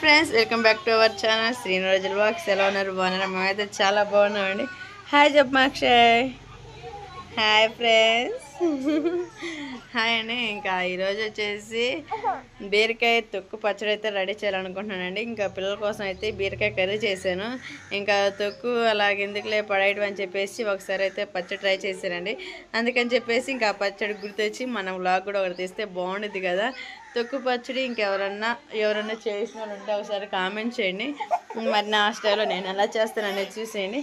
Friends welcome back to our channel శ్రీనిరోజుల వాక్స్. ఎలా ఉన్నారు? బాగున్నారు? మేమైతే చాలా బాగున్నామండి. హాయ్ చెప్పు అక్షయ్. Hi friends. హాయ్ అండి. ఇంకా ఈరోజు వచ్చేసి బీరకాయ తొక్కు పచ్చడి అయితే రెడీ చేయాలనుకుంటున్నానండి. ఇంకా పిల్లల కోసం అయితే బీరకాయ కర్రీ చేశాను. ఇంకా తొక్కు అలాగే ఎందుకులే పడేయడం అని చెప్పేసి ఒకసారి అయితే పచ్చడి ట్రై చేశానండి. అందుకని చెప్పేసి ఇంకా పచ్చడి గుర్తొచ్చి మనం వ్లాగ్ కూడా ఒకటి తీస్తే బాగుంటుంది కదా. తొక్కు పచ్చడి ఇంకెవరన్నా చేసిన వాళ్ళు ఉంటే ఒకసారి కామెంట్ చేయండి. మరి నా స్టైల్లో నేను ఎలా చేస్తాననేది చూసేయండి.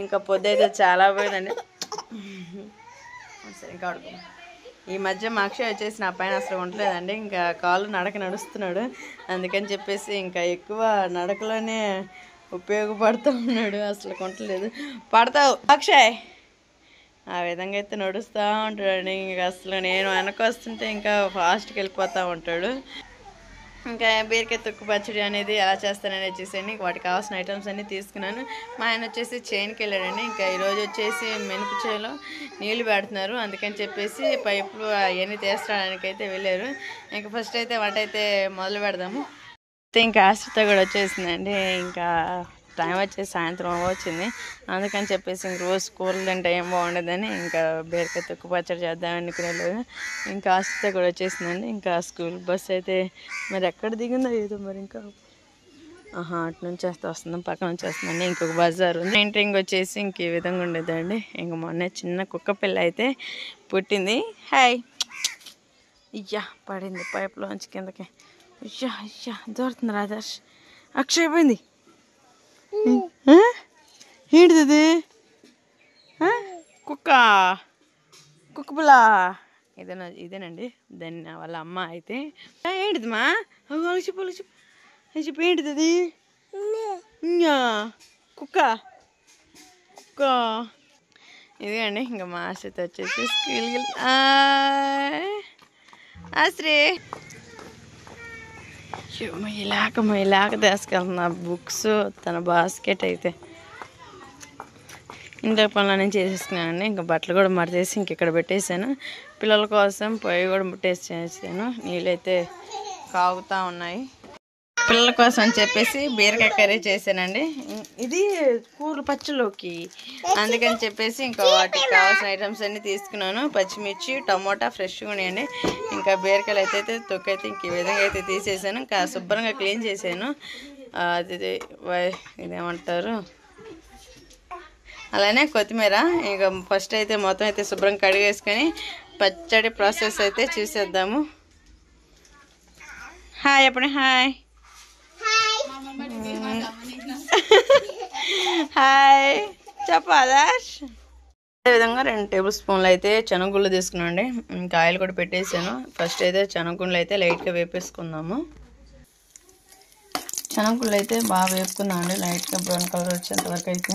ఇంకా పొద్దుైతే చాలా పోయిందండి. సరే ఇంకా ఈ మధ్య మా అక్షయ్ వచ్చేసి నా పైన అసలు ఉండలేదండి. ఇంకా కాళ్ళు నడక నడుస్తున్నాడు. అందుకని చెప్పేసి ఇంకా ఎక్కువ నడకలోనే ఉపయోగపడుతూ ఉన్నాడు. అసలు కొంటలేదు. పడతావు అక్షయ్. ఆ విధంగా అయితే నడుస్తూ ఉంటాడు. ఇంకా అసలు నేను వెనకొస్తుంటే ఇంకా ఫాస్ట్కి వెళ్ళిపోతూ ఉంటాడు. ఇంకా బీరకాయ తొక్కు పచ్చడి అనేది ఎలా చేస్తాననేది చూసేయండి. వాటికి కావాల్సిన ఐటమ్స్ అన్నీ తీసుకున్నాను. మా ఆయన వచ్చేసి చేనుకి వెళ్ళాడండి. ఇంకా ఈరోజు వచ్చేసి మినప చేలో నీళ్లు పెడుతున్నారు. అందుకని చెప్పేసి పైపులు అవన్నీ తీసుకోవడానికి అయితే వెళ్ళారు. ఇంకా ఫస్ట్ అయితే వంట అయితే మొదలు పెడదాము. ఇంకా ఆశ్రిత కూడా వచ్చేసిందండి. ఇంకా టైం వచ్చేసి సాయంత్రం వచ్చింది. అందుకని చెప్పేసి ఇంక రోజు కూరలు తింటే ఏం బాగుండదని ఇంకా బీరకాయ తొక్కు పచ్చడి చేద్దామని అనుకునేలేదు. ఇంకా ఆశ్రిత కూడా వచ్చేసిందండి. ఇంకా స్కూల్ బస్ అయితే మరి ఎక్కడ దిగిందో ఏదో మరి ఇంకా అటు నుంచి వస్తుంది, పక్కన నుంచి వస్తుందండి. ఇంకొక బజార్ ఉంది. ఎంట్రింగ్ వచ్చేసి ఇంక ఈ విధంగా ఉండేదండి. ఇంక మొన్న చిన్న కుక్క పిల్ల అయితే పుట్టింది. హాయ్. ఇయ్యా పడింది పైపులోంచి కిందకి. ఇయ్యా దూరుతుంది రాజర్ష్. అక్షయ్ పోయింది. ఏంటిది? కుక్క పిల్ల ఇదేనండి. దాన్ని వాళ్ళ అమ్మ అయితే ఏంటిదిమా చెప్పు ఏంటిది అది? కుక్క ఇదే అండి. ఇంకా మా ఆశ్రిత వచ్చేసి స్కూల్కి ఆశ్రీ ఇలాగ తీసుకెళ్తున్నా బుక్స్ తన బాస్కెట్ అయితే ఇంట్లో పనులన్నీ చేసేసుకున్నానండి. ఇంకా బట్టలు కూడా మడతేసి ఇంక ఇక్కడ పెట్టేసాను. పిల్లల కోసం పొయ్యి కూడా ముట్టేసేసాను. నీళ్ళైతే కాగుతూ ఉన్నాయి. పిల్లల కోసం అని చెప్పేసి బీరకాయ కర్రీ చేశానండి. ఇది కూర పచ్చలోకి. అందుకని చెప్పేసి ఇంకా వాటికి కావాల్సిన ఐటమ్స్ అన్నీ తీసుకున్నాను. పచ్చిమిర్చి, టమోటా ఫ్రెష్గా ఉన్నాయండి. ఇంకా బీరకాయలు అయితే తొక్కైతే ఇంక ఈ విధంగా అయితే తీసేసాను. ఇంకా శుభ్రంగా క్లీన్ చేశాను. ఇదేమంటారు అలానే కొత్తిమీర. ఇంకా ఫస్ట్ అయితే మొత్తం అయితే శుభ్రంగా కడిగేసుకొని పచ్చడి ప్రాసెస్ అయితే చూసేద్దాము. హాయ్ చెప్పండి. హాయ్ చెప్పు ఆదర్శ్. అదేవిధంగా 2 టేబుల్ స్పూన్లు అయితే శనగగుళ్ళు తీసుకున్నాండి. ఇంకా ఆయిల్ కూడా పెట్టేసాను. ఫస్ట్ అయితే శనగగుళ్ళు అయితే లైట్గా వేపేసుకుందాము. శనగగుళ్ళు అయితే బాగా వేపుకున్నామండి. లైట్గా బ్రౌన్ కలర్ వచ్చేంత వరకు అయితే.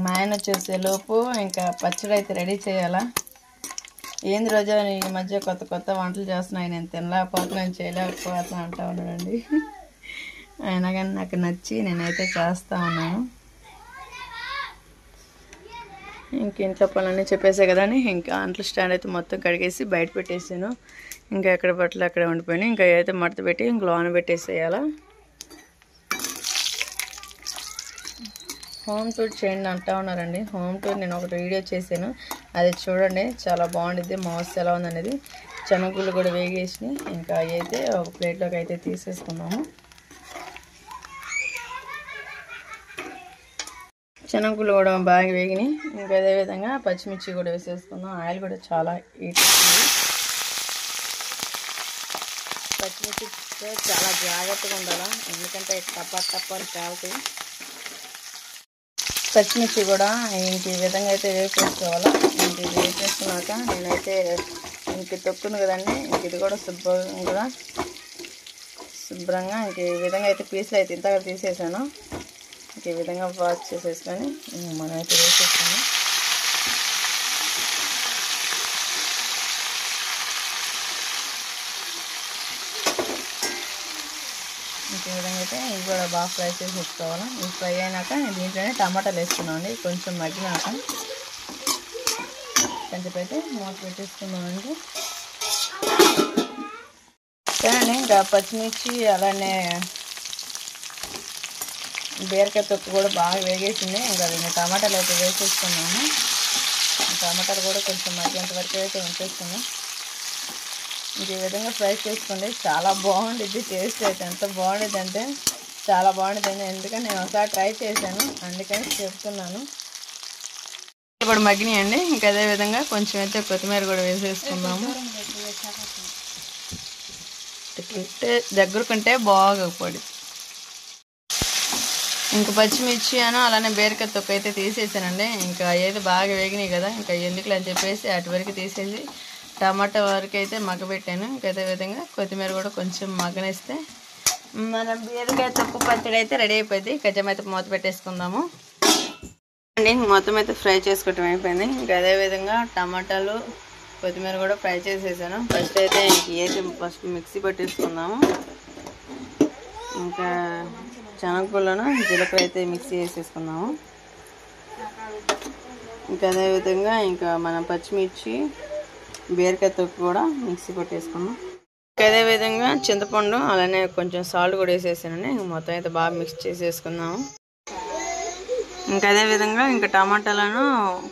మా ఆయన వచ్చేసే లోపు ఇంకా పచ్చడి అయితే రెడీ చేయాలా. ఏంది రోజా ఈ మధ్య కొత్త వంటలు చేస్తున్నాయి, నేను తినలేకపోతున్నాను, చేయలేకపోతున్నా అంటా ఉన్నాడండి. అయినా కానీ నాకు నచ్చి నేనైతే చేస్తూ ఉన్నాను. ఇంక ఇంట్లో పనులన్నీ చెప్పేసే కదండి. ఇంకా అంట్లు స్టాండ్ అయితే మొత్తం కడిగేసి బయట పెట్టేసాను. ఇంకా ఎక్కడ బట్టలు అక్కడే ఉండిపోయినాయి. ఇంకా అయితే మడత పెట్టి ఇంక లోన పెట్టేసేయాలా. హోమ్ టూర్ చేయండి అంటా ఉన్నారండి. హోమ్ టూర్ నేను ఒకటి వీడియో చేశాను, అది చూడండి, చాలా బాగుంటుంది. మౌస్ ఎలా ఉందనేది. శనగగుళ్ళు కూడా వేగేసి ఇంకా అయితే ఒక ప్లేట్లోకి అయితే తీసేసుకున్నాము. శనగగుళ్ళు కూడా బాగా వేగినాయి. ఇంకా అదేవిధంగా పచ్చిమిర్చి కూడా వేసేసుకుందాం. ఆయిల్ కూడా చాలా హీట్ వస్తుంది. పచ్చిమిర్చితో చాలా జాగ్రత్తగా ఉండాలి, ఎందుకంటే టప్పని కాలుతాయి. పచ్చిమిర్చి కూడా ఇంక ఈ విధంగా అయితే వేసేసుకోవాలి. ఇంక ఇది వేసేసుకున్నాక నేనైతే ఇంక తొక్కును కదండి, ఇంక ఇది కూడా శుభ్రంగా ఇంక ఈ విధంగా అయితే పీసులు అయితే ఇంతగా తీసేసాను. ఇంక ఈ విధంగా వాష్ చేసేసుకొని మనం అయితే వేసేస్తాము. ఇంక ఈ విధంగా అయితే ఇవి కూడా బాగా ఫ్రై చేసి వేసుకోవాలి. ఇవి ఫ్రై అయినాక నేను దీంట్లోనే టమాటాలు వేసుకున్నాను అండి. కొంచెం మగ్గినాక కొంచెం అయితే మూత పెట్టేసుకున్నామండి. సరే ఇంకా పచ్చిమిర్చి అలానే బీరకాయ తొక్కు కూడా బాగా వేగేసింది. ఇంకా రెండు టమాటాలు అయితే వేసేసుకున్నాము. టమాటాలు కూడా కొంచెం మగ్గేంత వరకు అయితే ఉంచేసుకున్నాం. ఇంక ఈ విధంగా ఫ్రై చేసుకోండి, చాలా బాగుంటుంది. టేస్ట్ అయితే ఎంత బాగుంటుంది అంటే చాలా బాగుంటుంది. ఎందుకంటే నేను ఒకసారి ట్రై చేశాను, అందుకని చెప్తున్నాను. ఇప్పుడు మగ్గినాయండి. ఇంకా అదే విధంగా కొంచెం అయితే కొత్తిమీర కూడా వేసేసుకుందాము. దగ్గరకుంటే బాగా పొడి. ఇంక పచ్చిమిర్చి అలానే బీరకాయ తొక్క అయితే తీసేసానండి. ఇంకా ఏది బాగా వేగినాయి కదా, ఇంకా ఎందుకులే అని చెప్పేసి అటు వరకు తీసేసి టమాటా వరకు అయితే మగ్గబెట్టాను. ఇంకా అదే విధంగా కొత్తిమీర కూడా కొంచెం మగ్గనిస్తే మన బీరకాయ తొక్కు పచ్చడి అయితే రెడీ అయిపోయింది. కొంచెం అయితే మూత పెట్టేసుకుందాము అండి. మొత్తం అయితే ఫ్రై చేసుకోవటం అయిపోయింది. ఇంకా అదే విధంగా టమాటాలు కొత్తిమీర కూడా ఫ్రై చేసేసాను. ఫస్ట్ అయితే ఫస్ట్ మిక్సీ పట్టేసుకుందాము. ఇంకా శనగపప్పులను జీలకర్ర అయితే మిక్సీ వేసేసుకుందాము. ఇంకా అదేవిధంగా ఇంకా మన పచ్చిమిర్చి బీరకాయ తొక్కు కూడా మిక్సీ పట్టేసుకున్నాం. ఇంకా అదేవిధంగా చింతపండు అలానే కొంచెం సాల్ట్ కూడా వేసేసానండి. మొత్తం అయితే బాగా మిక్స్ చేసేసుకుందాము. ఇంకా అదేవిధంగా ఇంకా టమాటాలను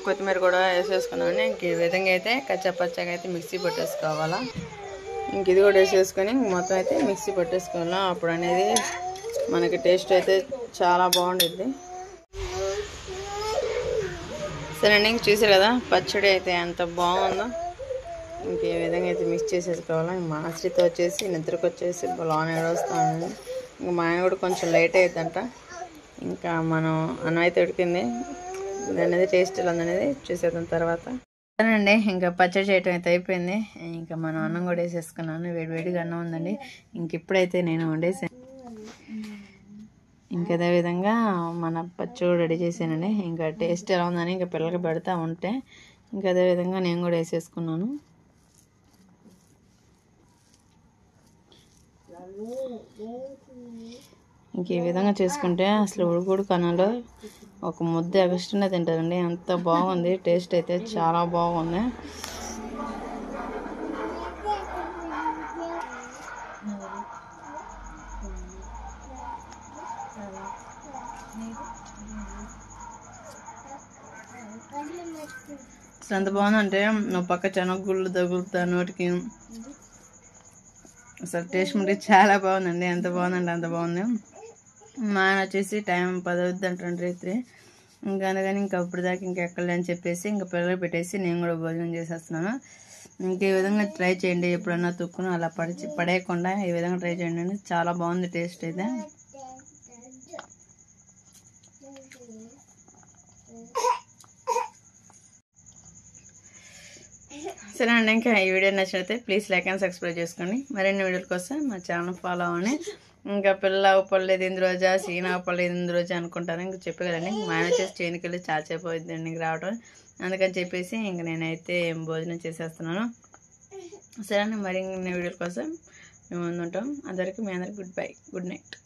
కొత్తిమీర కూడా వేసేసుకున్నామండి. ఇంక ఈ విధంగా అయితే కచ్చాపచ్చాగా అయితే మిక్సీ పట్టేసుకోవాలా. ఇంక ఇది కూడా వేసేసుకొని మొత్తం అయితే మిక్సీ పట్టేసుకోవాలా. అప్పుడు అనేది మనకి టేస్ట్ అయితే చాలా బాగుంటుంది. సరే అండి, ఇంక చూసారు కదా పచ్చడి అయితే ఎంత బాగుందో. ఇంక ఈ విధంగా అయితే మిక్స్ చేసేసుకోవాలి. మా ఆశ్రిత వచ్చేసి నిద్రకు వచ్చేసి లోన్ ఏడొస్తాను. ఇంకా మా ఆయన కూడా కొంచెం లేట్ అవుతుందంట. ఇంకా మనం అన్నం అయితే ఉడికింది, అనేది టేస్ట్ ఎలా అనేది చూసేద్దాం తర్వాత. సరేనండి, ఇంకా పచ్చడి చేయటం అయితే అయిపోయింది. ఇంకా మనం అన్నం కూడా వేసేసుకున్నాను. వేడివేడిగా అన్నం ఉందండి. ఇంక ఇప్పుడైతే నేను వండేసాను. ఇంకా అదేవిధంగా మన పచ్చడి రెడీ చేశానండి. ఇంకా టేస్ట్ ఎలా ఉందని ఇంకా పిల్లలకి పెడతా ఉంటే ఇంకా అదేవిధంగా నేను కూడా వేసేసుకున్నాను. ఇంక ఈ విధంగా చేసుకుంటే అసలు ఉడుకుడు కన్నాలో ఒక ముద్ద ఎక్స్ట్రానే తింటారండి. అంత బాగుంది, టేస్ట్ అయితే చాలా బాగుంది. అసలు ఎంత బాగుందంటే నువ్వు పక్క శనగగుళ్ళు తగులుతా నోటికి. అసలు టేస్ట్ ఉంటే చాలా బాగుందండి. ఎంత బాగుందంటే అంత బాగుంది. మా ఆయన వచ్చేసి టైం 10 అవుద్ది అంటారు రాత్రి. ఇంకా అందుకని ఇంకా అప్పుడు దాకా ఇంకెక్కలే అని చెప్పేసి ఇంకా పిల్లలు పెట్టేసి నేను కూడా భోజనం చేసేస్తున్నాను. ఇంక ఈ విధంగా ట్రై చేయండి. ఎప్పుడన్నా తొక్కును అలా పడేయకుండా ఈ విధంగా ట్రై చేయండి. చాలా బాగుంది టేస్ట్ అయితే. సరే అండి, ఇంకా ఈ వీడియో నచ్చినట్లయితే ప్లీజ్ లైక్ అండ్ సబ్స్క్రైబ్ చేసుకోండి. మరిన్ని వీడియోల కోసం మా ఛానల్ ఫాలో అవ్వండి. ఇంకా పిల్ల పడలేదు ఇందు రోజా, సీనా పడలేదు ఇందు రోజా అనుకుంటాను. ఇంక చెప్పే కదండి, మా ఆయన వచ్చేసి చేనుకి వెళ్ళి చాచేపోయిందండి ఇంక రావడం. అందుకని చెప్పేసి ఇంక నేనైతే భోజనం చేసేస్తున్నాను. సరే అండి, మరిన్ని వీడియోల కోసం మేము ముందుంటాం. అందరికీ మీ అందరికి గుడ్ బై, గుడ్ నైట్.